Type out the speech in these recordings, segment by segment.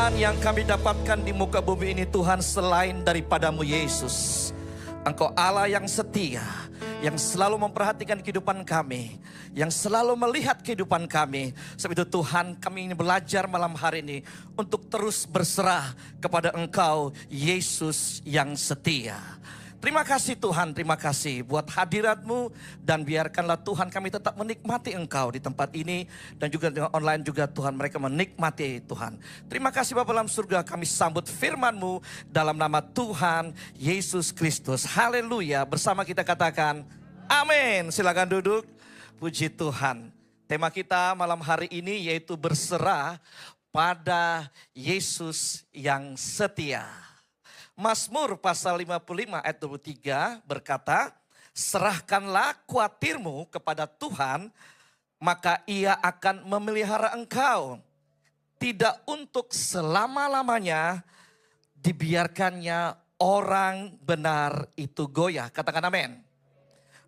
Firman yang kami dapatkan di muka bumi ini Tuhan, selain daripadamu Yesus, Engkau Allah yang setia, yang selalu memperhatikan kehidupan kami, yang selalu melihat kehidupan kami. Sebab itu Tuhan, kami ingin belajar malam hari ini untuk terus berserah kepada Engkau Yesus yang setia. Terima kasih Tuhan, terima kasih buat hadirat-Mu, dan biarkanlah Tuhan kami tetap menikmati Engkau di tempat ini, dan juga dengan online juga Tuhan, mereka menikmati Tuhan. Terima kasih Bapa dalam surga, kami sambut firman-Mu dalam nama Tuhan Yesus Kristus. Haleluya, bersama kita katakan amin. Silakan duduk. Puji Tuhan. Tema kita malam hari ini yaitu berserah pada Yesus yang setia. Mazmur pasal 55 ayat 23 berkata, serahkanlah khawatirmu kepada Tuhan, maka Ia akan memelihara engkau. Tidak untuk selama-lamanya dibiarkannya orang benar itu goyah. Katakan amin.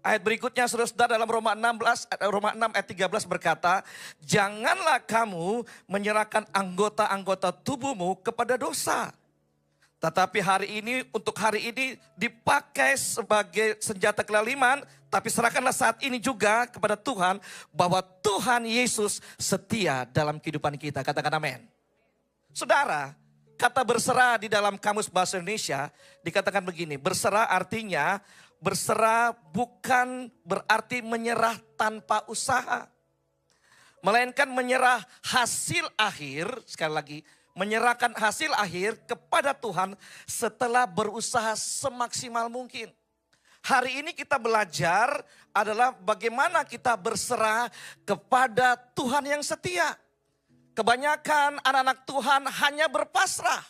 Ayat berikutnya saudara dalam Roma 6 ayat 13 berkata, janganlah kamu menyerahkan anggota-anggota tubuhmu kepada dosa. Tetapi untuk hari ini dipakai sebagai senjata kelaliman. Tapi serahkanlah saat ini juga kepada Tuhan, bahwa Tuhan Yesus setia dalam kehidupan kita. Katakan amin. Saudara, kata berserah di dalam Kamus Bahasa Indonesia dikatakan begini. Berserah artinya, berserah bukan berarti menyerah tanpa usaha. Melainkan menyerah hasil akhir, sekali lagi, menyerahkan hasil akhir kepada Tuhan setelah berusaha semaksimal mungkin. Hari ini kita belajar adalah bagaimana kita berserah kepada Tuhan yang setia. Kebanyakan anak-anak Tuhan hanya berpasrah.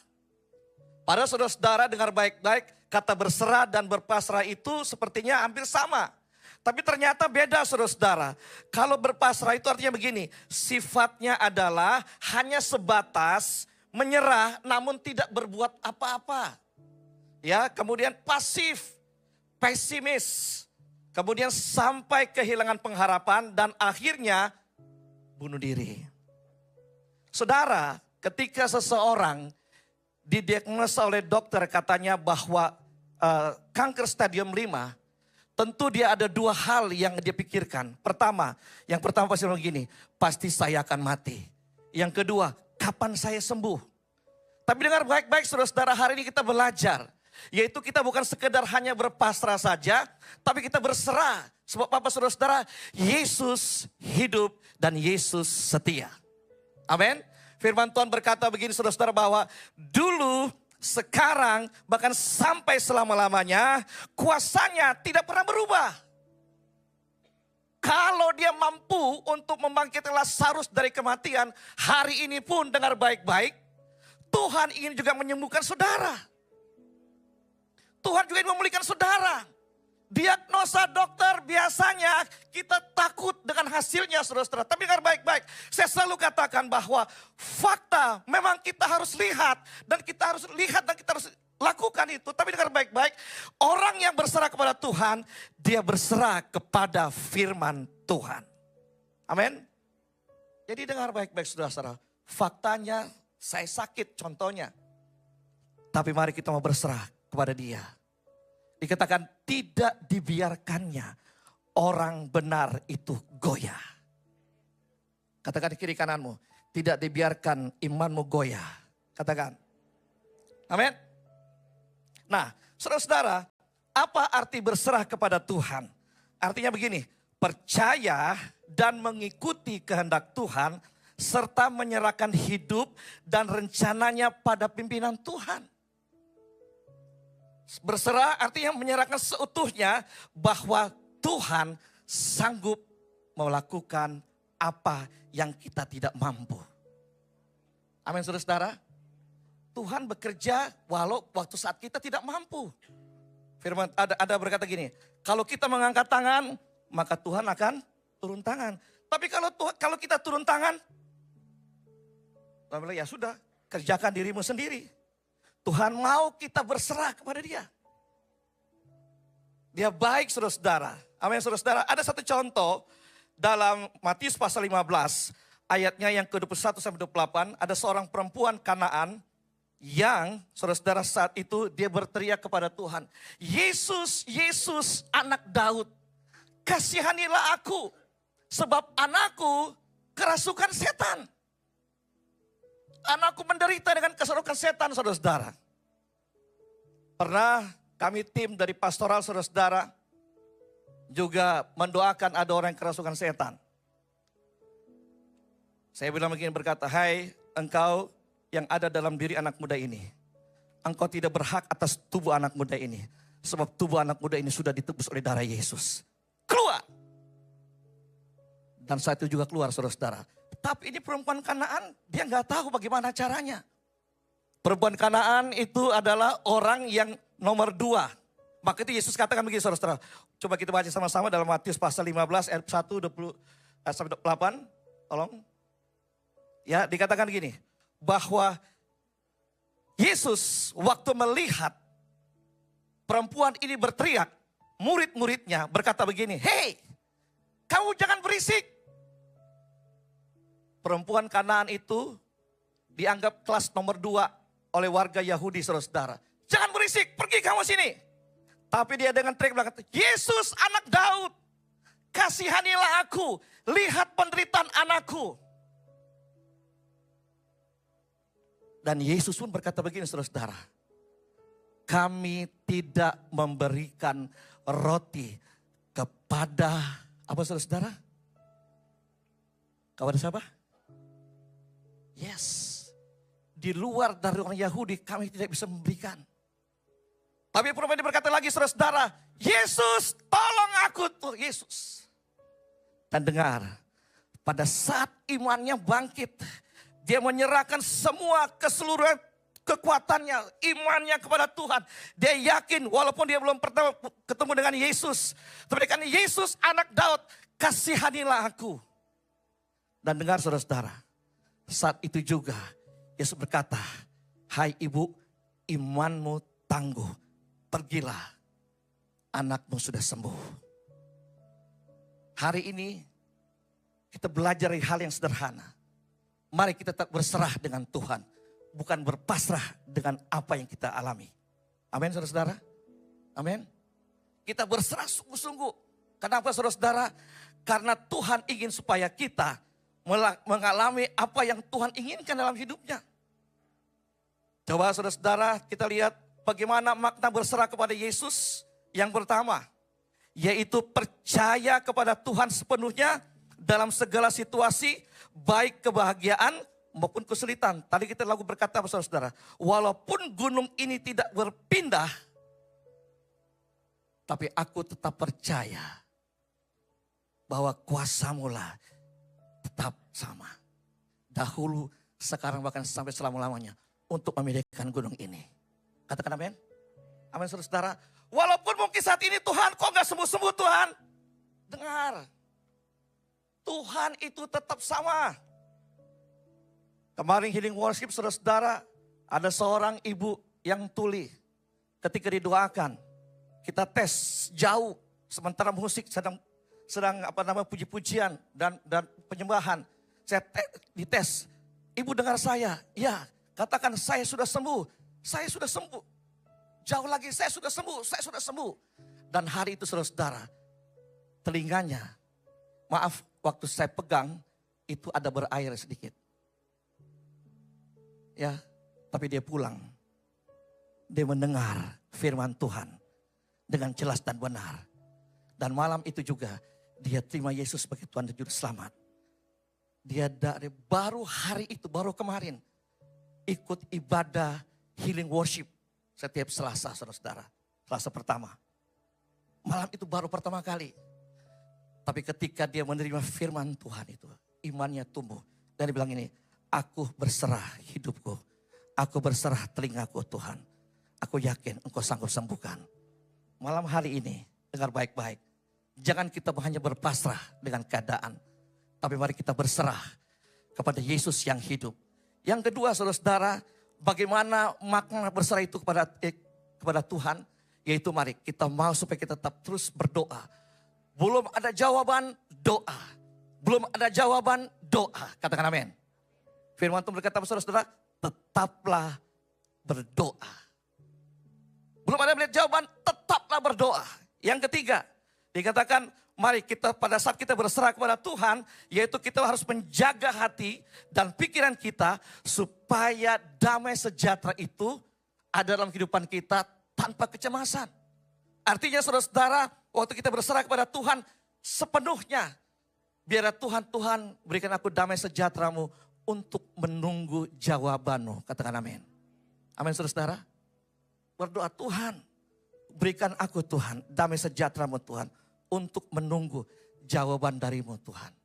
Padahal saudara-saudara dengar baik-baik, kata berserah dan berpasrah itu sepertinya hampir sama. Tapi ternyata beda saudara-saudara. Kalau berpasrah itu artinya begini, sifatnya adalah hanya sebatas menyerah namun tidak berbuat apa-apa. Ya, kemudian pasif, pesimis. Kemudian sampai kehilangan pengharapan dan akhirnya bunuh diri. Saudara, ketika seseorang didiagnosa oleh dokter katanya bahwa kanker stadium 5, tentu dia ada dua hal yang dia pikirkan. Yang pertama pasti begini, pasti saya akan mati. Yang kedua, kapan saya sembuh? Tapi dengar baik-baik saudara-saudara, hari ini kita belajar. Yaitu kita bukan sekedar hanya berpasrah saja, tapi kita berserah. Sebab apa saudara-saudara? Yesus hidup dan Yesus setia. Amin. Firman Tuhan berkata begini saudara-saudara, bahwa dulu, sekarang, bahkan sampai selama-lamanya, kuasanya tidak pernah berubah. Kalau dia mampu untuk membangkitkan Lazarus dari kematian, hari ini pun dengar baik-baik, Tuhan ingin juga menyembuhkan saudara. Tuhan juga ingin memulihkan saudara. Diagnosa dokter biasanya kita takut dengan hasilnya saudara-saudara. Tapi dengar baik-baik, saya selalu katakan bahwa fakta memang kita harus lihat. Dan kita harus lakukan itu. Tapi dengar baik-baik, orang yang berserah kepada Tuhan, dia berserah kepada firman Tuhan. Amin. Jadi dengar baik-baik saudara-saudara, faktanya saya sakit contohnya. Tapi mari kita mau berserah kepada Dia. Dikatakan tidak dibiarkannya orang benar itu goyah. Katakan di kiri kananmu, tidak dibiarkan imanmu goyah. Katakan. Amin. Nah, saudara-saudara, apa arti berserah kepada Tuhan? Artinya begini, percaya dan mengikuti kehendak Tuhan, serta menyerahkan hidup dan rencananya pada pimpinan Tuhan. Berserah artinya menyerahkan seutuhnya bahwa Tuhan sanggup melakukan apa yang kita tidak mampu. Amin saudara-saudara. Tuhan bekerja walau waktu saat kita tidak mampu. Firman ada berkata gini, kalau kita mengangkat tangan, maka Tuhan akan turun tangan. Tapi kalau kita turun tangan, ya sudah, kerjakan dirimu sendiri. Tuhan mau kita berserah kepada Dia. Dia baik saudara-saudara. Amin saudara-saudara. Ada satu contoh dalam Matius pasal 15. ayatnya yang ke-21 sampai 28, ada seorang perempuan Kanaan yang saudara-saudara saat itu dia berteriak kepada Tuhan, Yesus, Yesus anak Daud, kasihanilah aku, sebab anakku kerasukan setan. Anakku menderita dengan kerasukan setan, saudara-saudara. Pernah kami tim dari pastoral saudara-saudara juga mendoakan ada orang yang kerasukan setan. Saya bilang begini, berkata, hai engkau yang ada dalam diri anak muda ini. Engkau tidak berhak atas tubuh anak muda ini. Sebab tubuh anak muda ini sudah ditebus oleh darah Yesus. Keluar. Dan saat itu juga keluar saudara-saudara. Tapi ini perempuan Kanaan, dia nggak tahu bagaimana caranya. Perempuan Kanaan itu adalah orang yang nomor 2. Maka itu Yesus katakan begini saudara-saudara. Coba kita baca sama-sama dalam Matius pasal 15 ayat 1 sampai 28. Tolong. Ya, dikatakan begini. Bahwa Yesus waktu melihat perempuan ini berteriak, murid-muridnya berkata begini, hei, kamu jangan berisik. Perempuan Kanaan itu dianggap kelas nomor 2 oleh warga Yahudi, saudara-saudara. Jangan berisik, pergi kamu sini. Tapi dia dengan teriak bilang, Yesus anak Daud, kasihanilah aku, lihat penderitaan anakku. Dan Yesus pun berkata begini saudara-saudara, kami tidak memberikan roti kepada, apa saudara-saudara? Kepada siapa? Yes, di luar dari orang Yahudi kami tidak bisa memberikan. Tapi perempuan ini berkata lagi saudara-saudara, Yesus tolong aku tuh Yesus. Dan dengar, pada saat imannya bangkit, dia menyerahkan semua keseluruhan kekuatannya, imannya kepada Tuhan. Dia yakin walaupun dia belum pernah ketemu dengan Yesus. Tapi kan Yesus anak Daud, kasihanilah aku. Dan dengar saudara-saudara, saat itu juga Yesus berkata, hai ibu, imanmu tangguh, pergilah, anakmu sudah sembuh. Hari ini kita belajar dari hal yang sederhana. Mari kita tetap berserah dengan Tuhan, bukan berpasrah dengan apa yang kita alami. Amin saudara-saudara? Amin. Kita berserah sungguh-sungguh. Kenapa saudara-saudara? Karena Tuhan ingin supaya kita mengalami apa yang Tuhan inginkan dalam hidupnya. Coba saudara-saudara kita lihat bagaimana makna berserah kepada Yesus. Yang pertama, yaitu percaya kepada Tuhan sepenuhnya dalam segala situasi, baik kebahagiaan maupun kesulitan. Tadi kita lagu berkata saudara-saudara, walaupun gunung ini tidak berpindah, tapi aku tetap percaya bahwa kuasamu lah tetap sama. Dahulu, sekarang bahkan sampai selama-lamanya untuk memindahkan gunung ini. Katakan amin. Amin saudara-saudara. Walaupun mungkin saat ini Tuhan kok gak sembuh-sembuh Tuhan. Dengar. Tuhan itu tetap sama. Kemarin healing worship saudara-saudara. Ada seorang ibu yang tuli. Ketika didoakan. Kita tes jauh. Sementara musik sedang puji-pujian dan penyembahan. Saya dites, ibu dengar saya, ya katakan saya sudah sembuh, saya sudah sembuh. Jauh lagi saya sudah sembuh, saya sudah sembuh. Dan hari itu saudara-saudara, telinganya, maaf waktu saya pegang, itu ada berair sedikit. Ya, tapi dia pulang. Dia mendengar firman Tuhan dengan jelas dan benar. Dan malam itu juga, dia terima Yesus sebagai Tuhan dan Juru Selamat. Dia dari baru hari itu, baru kemarin ikut ibadah healing worship setiap Selasa, saudara-saudara. Selasa pertama. Malam itu baru pertama kali. Tapi ketika dia menerima firman Tuhan itu, imannya tumbuh. Dan dia bilang ini, aku berserah hidupku. Aku berserah telingaku Tuhan. Aku yakin engkau sanggup sembuhkan. Malam hari ini, dengar baik-baik. Jangan kita hanya berpasrah dengan keadaan. Tapi mari kita berserah kepada Yesus yang hidup. Yang kedua saudara-saudara, bagaimana makna berserah itu kepada Tuhan. Yaitu mari kita mau supaya kita tetap terus berdoa. Belum ada jawaban, doa. belum ada jawaban doa. Katakan amin. Firman Tuhan berkata, saudara-saudara, tetaplah berdoa. Belum ada melihat jawaban, tetaplah berdoa. Yang ketiga, dikatakan, mari kita pada saat kita berserah kepada Tuhan, yaitu kita harus menjaga hati dan pikiran kita supaya damai sejahtera itu ada dalam kehidupan kita tanpa kecemasan. Artinya saudara-saudara, waktu kita berserah kepada Tuhan sepenuhnya, biarlah Tuhan berikan aku damai sejahtera-Mu untuk menunggu jawaban-Mu. Katakan amin. Amin saudara-saudara. Berdoa, Tuhan berikan aku Tuhan damai sejahtera-Mu Tuhan untuk menunggu jawaban dari-Mu Tuhan.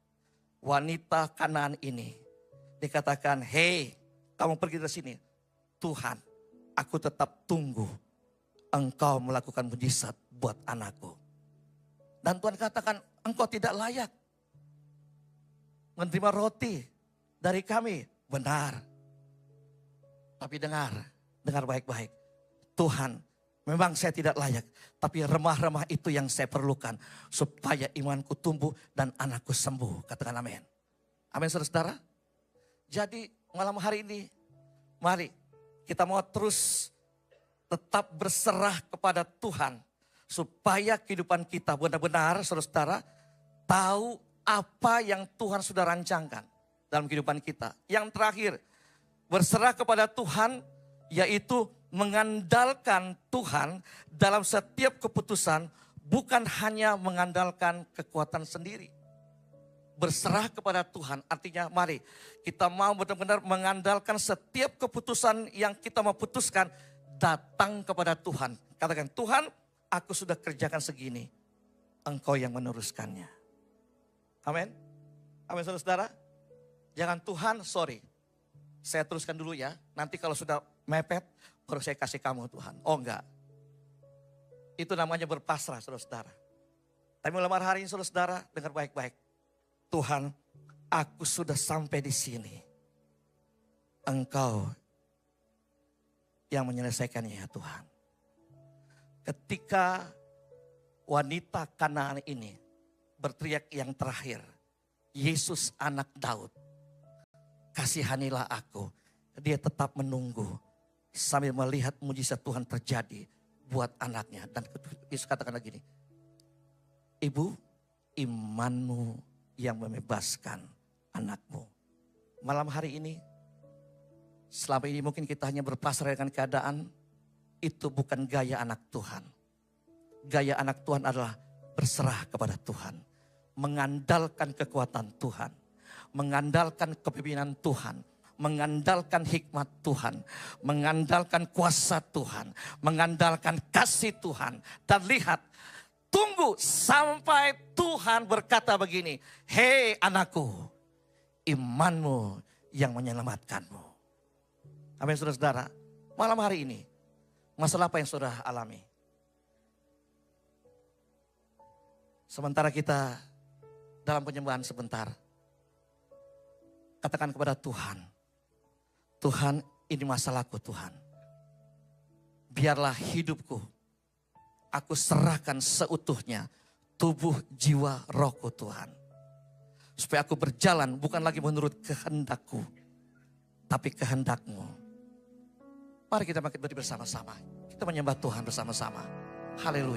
Wanita Kanaan ini dikatakan, hei kamu pergi dari sini. Tuhan, aku tetap tunggu Engkau melakukan mujizat buat anakku. Dan Tuhan katakan, engkau tidak layak menerima roti dari kami. Benar. Tapi dengar baik-baik. Tuhan, memang saya tidak layak, tapi remah-remah itu yang saya perlukan supaya imanku tumbuh dan anakku sembuh. Katakan amin. Amin saudara-saudara. Jadi malam hari ini, mari kita mau terus tetap berserah kepada Tuhan supaya kehidupan kita benar-benar saudara-saudara tahu apa yang Tuhan sudah rancangkan dalam kehidupan kita. Yang terakhir, berserah kepada Tuhan yaitu mengandalkan Tuhan dalam setiap keputusan, bukan hanya mengandalkan kekuatan sendiri. Berserah kepada Tuhan artinya mari kita mau benar-benar mengandalkan setiap keputusan yang kita mau putuskan datang kepada Tuhan. Katakan, Tuhan, aku sudah kerjakan segini, Engkau yang meneruskannya. Amin. Amin saudara-saudara. Jangan Tuhan, sorry, saya teruskan dulu ya. Nanti kalau sudah mepet, baru saya kasih kamu Tuhan. Oh enggak. Itu namanya berpasrah saudara-saudara. Tapi malam hari ini saudara-saudara, dengar baik-baik. Tuhan, aku sudah sampai di sini. Engkau yang menyelesaikannya ya Tuhan. Ketika wanita Kanaan ini berteriak yang terakhir, Yesus anak Daud, kasihanilah aku. Dia tetap menunggu sambil melihat mujizat Tuhan terjadi buat anaknya. Dan Yesus katakan lagi nih, Ibu, imanmu yang membebaskan anakmu. Malam hari ini, selama ini mungkin kita hanya berpasrah dengan keadaan, itu bukan gaya anak Tuhan. Gaya anak Tuhan adalah berserah kepada Tuhan. Mengandalkan kekuatan Tuhan. Mengandalkan kepemimpinan Tuhan. Mengandalkan hikmat Tuhan. Mengandalkan kuasa Tuhan. Mengandalkan kasih Tuhan. Dan lihat, tunggu sampai Tuhan berkata begini, hei anakku, imanmu yang menyelamatkanmu. Amin saudara-saudara, malam hari ini, masalah apa yang saudara alami? Sementara kita dalam penyembahan sebentar, katakan kepada Tuhan, Tuhan ini masalahku Tuhan. Biarlah hidupku, aku serahkan seutuhnya tubuh, jiwa, rohku Tuhan. Supaya aku berjalan bukan lagi menurut kehendakku, tapi kehendak-Mu. Mari kita bangkit berdiri bersama-sama. Kita menyembah Tuhan bersama-sama. Haleluya.